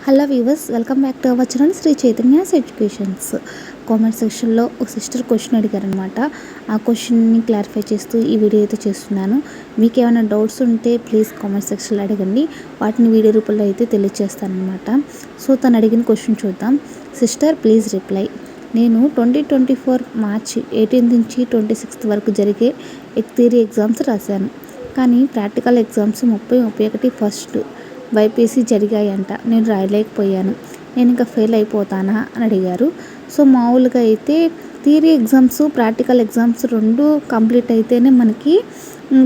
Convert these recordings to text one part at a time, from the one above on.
Hello viewers, welcome back to our channel Sri Chaitanya's educations. Comment సెక్షన్లో ఒక sister question అడిగారనమాట. ఆ క్వశ్చన్ని క్లారిఫై చేస్తూ ఈ వీడియో అయితే చేస్తున్నాను. మీకు ఏమైనా డౌట్స్ ఉంటే ప్లీజ్ కామెంట్ సెక్షన్లో అడగండి, వాటిని వీడియో రూపంలో అయితే తెలియజేస్తానమాట. సో తను అడిగిన క్వశ్చన్ చూద్దాం. Sister please reply. నేను 2024 మార్చి 18 నుంచి 26 వరకు జరిగే థియరీ ఎగ్జామ్స్ రాశాను, కానీ ప్రాక్టికల్ ఎగ్జామ్స్ 30-31 ఫస్ట్ బైపీసీ జరిగాయంట. నేను రాయలేకపోయాను, నేను ఇంకా ఫెయిల్ అయిపోతానా అని అడిగారు. సో మామూలుగా అయితే థియరీ ఎగ్జామ్స్ ప్రాక్టికల్ ఎగ్జామ్స్ రెండు కంప్లీట్ అయితేనే మనకి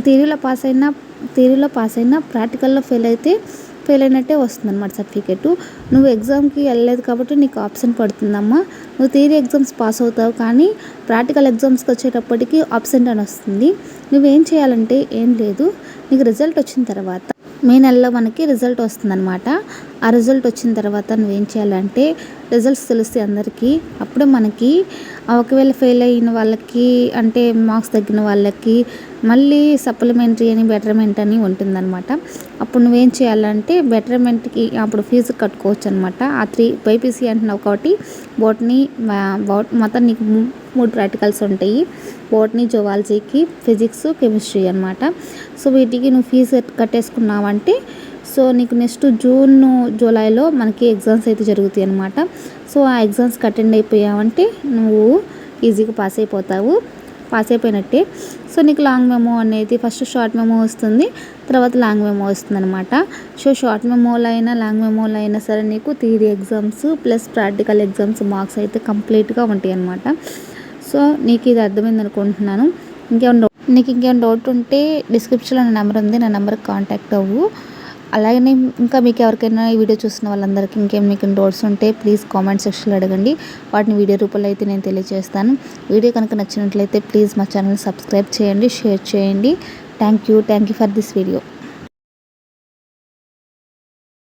థియరీలో పాస్ అయినా ప్రాక్టికల్లో ఫెయిల్ అయినట్టే వస్తుంది అనమాట సర్టిఫికెట్. నువ్వు ఎగ్జామ్కి వెళ్ళలేదు కాబట్టి నీకు ఆప్షన్ పడుతుందమ్మా. నువ్వు థియరీ ఎగ్జామ్స్ పాస్ అవుతావు, కానీ ప్రాక్టికల్ ఎగ్జామ్స్కి వచ్చేటప్పటికి ఆబ్సెంట్ అని వస్తుంది. నువ్వేం చేయాలంటే ఏం లేదు, నీకు రిజల్ట్ వచ్చిన తర్వాత మే నెలలో మనకి రిజల్ట్ వస్తుందన్నమాట. ఆ రిజల్ట్ వచ్చిన తర్వాత నువ్వేం చేయాలంటే రిజల్ట్స్ తెలుస్తాయి అందరికీ. అప్పుడు మనకి ఒకవేళ ఫెయిల్ అయిన వాళ్ళకి, అంటే మార్క్స్ తగ్గిన వాళ్ళకి మళ్ళీ సప్లిమెంటరీ అని బెటర్మెంట్ అని ఉంటుందన్నమాట. అప్పుడు నువ్వేం చేయాలంటే బెటర్మెంట్కి అప్పుడు ఫీజు కట్టుకోవచ్చు అనమాట. ఆ 3 బైపీసీ అంటున్నావు కాబట్టి బోటనీ మొత్తం నీకు 3 ప్రాక్టికల్స్ ఉంటాయి. బోటనీ, జువాలజీకి, ఫిజిక్స్, కెమిస్ట్రీ అనమాట. సో వీటికి నువ్వు ఫీజు కట్టేసుకున్నావంటే సో నీకు నెక్స్ట్ జూన్, జూలైలో మనకి ఎగ్జామ్స్ అయితే జరుగుతాయి అనమాట. సో ఆ ఎగ్జామ్స్కి అటెండ్ అయిపోయావంటే నువ్వు ఈజీగా పాస్ అయిపోయినట్టే. సో నీకు లాంగ్ మెమో అనేది ఫస్ట్ షార్ట్ మెమో వస్తుంది, తర్వాత లాంగ్ మెమో వస్తుంది అనమాట. సో షార్ట్ మెమోలో అయినా లాంగ్ మెమోలో అయినా సరే నీకు theory exams plus practical exams marks అయితే కంప్లీట్గా ఉంటాయి అనమాట. సో నీకు ఇది అర్థమైంది అనుకుంటున్నాను. నీకు ఇంకేమైనా డౌట్ ఉంటే డిస్క్రిప్షన్లో నా నెంబర్ ఉంది, నా నెంబర్కి కాంటాక్ట్ అవ్వు. అలాగనే ఇంకా మీకు ఎవరికైనా ఈ వీడియో చూసిన వాళ్ళందరికీ మీకు డౌట్స్ ఉంటే ప్లీజ్ కామెంట్ సెక్షన్లో అడగండి, వాటిని వీడియో రూపంలో అయితే నేను తెలియజేస్తాను. వీడియో కనుక నచ్చినట్లయితే ప్లీజ్ మా ఛానల్ సబ్స్క్రైబ్ చేయండి, షేర్ చేయండి. Thank you for this video.